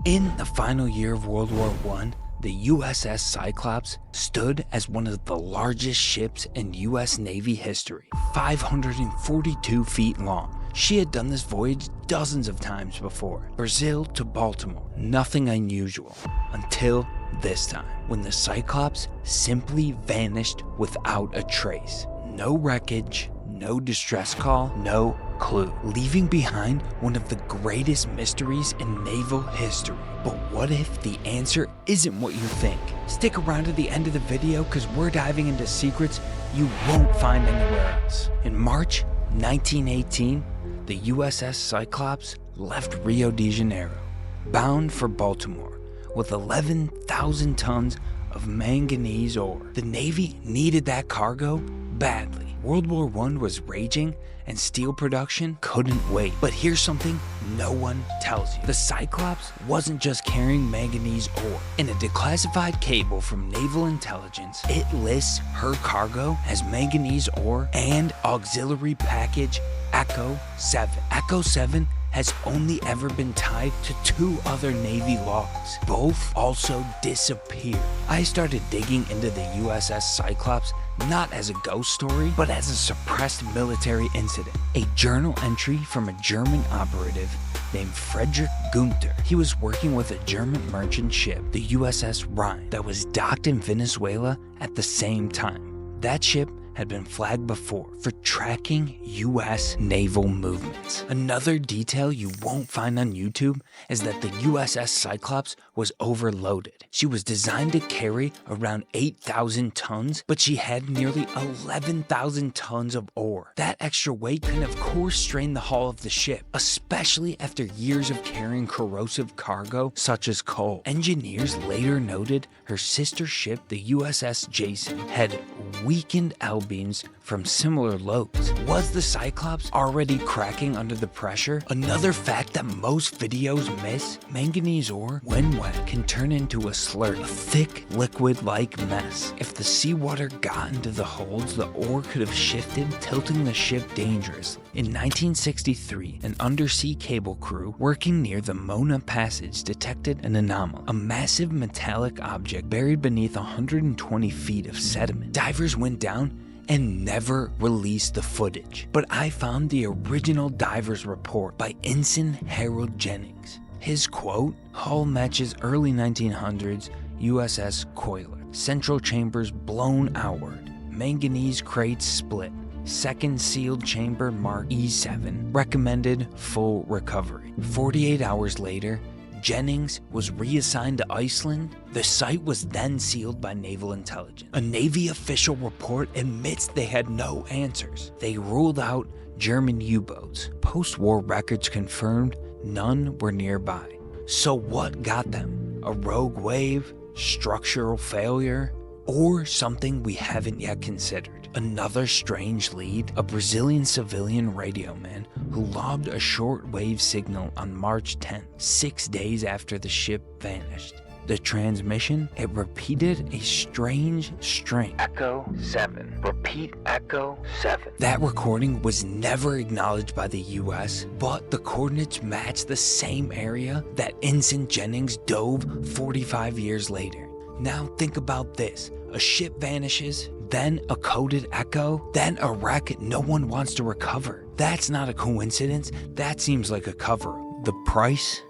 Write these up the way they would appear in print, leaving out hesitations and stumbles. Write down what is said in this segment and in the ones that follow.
In the final year of World War I, the USS Cyclops stood as one of the largest ships in US Navy history, 542 feet long. She had done this voyage dozens of times before, Brazil to Baltimore. Nothing unusual, until this time, when the Cyclops simply vanished without a trace. No wreckage, no distress call, no clue, leaving behind one of the greatest mysteries in naval history. But what if the answer isn't what you think? Stick around to the end of the video because we're diving into secrets you won't find anywhere else. In March 1918, the USS Cyclops left Rio de Janeiro, bound for Baltimore, with 11,000 tons of manganese ore. The Navy needed that cargo badly. World War I was raging and steel production couldn't wait. But here's something no one tells you. The Cyclops wasn't just carrying manganese ore. In a declassified cable from Naval Intelligence, it lists her cargo as manganese ore and auxiliary package Echo 7. Echo 7 has only ever been tied to 2 other Navy logs. Both also disappeared. I started digging into the USS Cyclops not as a ghost story, but as a suppressed military incident. A journal entry from a German operative named Friedrich Gunther. He was working with a German merchant ship, the USS Rhine, that was docked in Venezuela at the same time. That ship had been flagged before for tracking U.S. naval movements. Another detail you won't find on YouTube is that the USS Cyclops was overloaded. She was designed to carry around 8,000 tons, but she had nearly 11,000 tons of ore. That extra weight can of course strain the hull of the ship, especially after years of carrying corrosive cargo such as coal. Engineers later noted her sister ship, the USS Jason, had weakened L-beams from similar loads. Was the Cyclops already cracking under the pressure? Another fact that most videos miss: manganese ore, when wet, can turn into a slurry, a thick, liquid-like mess. If the seawater got into the holds, the ore could have shifted, tilting the ship dangerously. In 1963, an undersea cable crew working near the Mona Passage detected an anomaly, a massive metallic object buried beneath 120 feet of sediment. Divers went down and never released the footage. But I found the original diver's report by Ensign Harold Jennings. His quote: "Hull matches early 1900s USS Coiler. Central chambers blown outward. Manganese crates split. Second sealed chamber marked E7. Recommended full recovery." 48 hours later, Jennings was reassigned to Iceland. The site was then sealed by Naval Intelligence. A Navy official report admits they had no answers. They ruled out German U-boats. Post-war records confirmed none were nearby. So what got them? A rogue wave? Structural failure? Or something we haven't yet considered? Another strange lead: a Brazilian civilian radio man who logged a short-wave signal on March 10th, 6 days after the ship vanished. The transmission, it repeated a strange string. Echo 7. Repeat Echo 7. That recording was never acknowledged by the US, but the coordinates matched the same area that Ensign Jennings dove 45 years later. Now think about this: a ship vanishes, then a coded echo, then a wreck no one wants to recover. That's not a coincidence, that seems like a cover-up. The price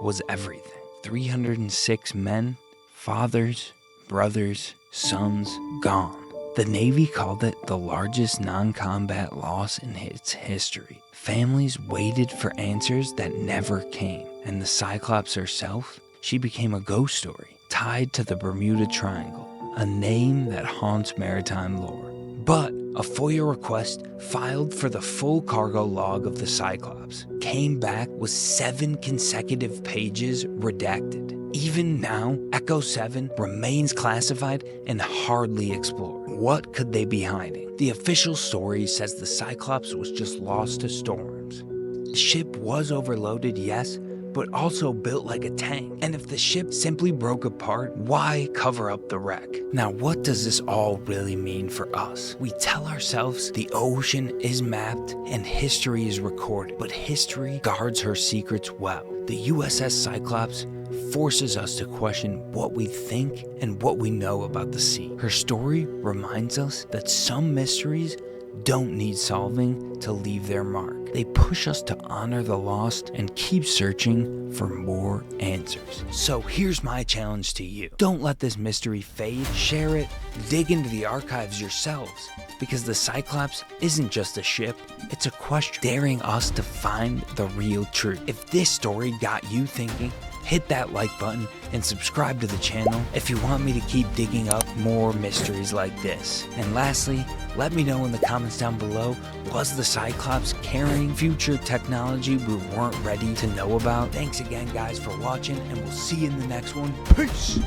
was everything. 306 men, fathers, brothers, sons, gone. The Navy called it the largest non-combat loss in its history. Families waited for answers that never came, and the Cyclops herself, she became a ghost story tied to the Bermuda Triangle, a name that haunts maritime lore. But a FOIA request filed for the full cargo log of the Cyclops came back with 7 consecutive pages redacted. Even now, Echo 7 remains classified and hardly explored. What could they be hiding? The official story says the Cyclops was just lost to storms. The ship was overloaded, yes, but also built like a tank. And if the ship simply broke apart, why cover up the wreck? Now, what does this all really mean for us? We tell ourselves the ocean is mapped and history is recorded, but history guards her secrets well. The USS Cyclops forces us to question what we think and what we know about the sea. Her story reminds us that some mysteries don't need solving to leave their mark. They push us to honor the lost and keep searching for more answers. So here's my challenge to you. Don't let this mystery fade. Share it. Dig into the archives yourselves. Because the Cyclops isn't just a ship, it's a question daring us to find the real truth. If this story got you thinking, hit that like button and subscribe to the channel if you want me to keep digging up more mysteries like this. And lastly, let me know in the comments down below, was the Cyclops carrying future technology we weren't ready to know about? Thanks again guys for watching, and we'll see you in the next one. Peace!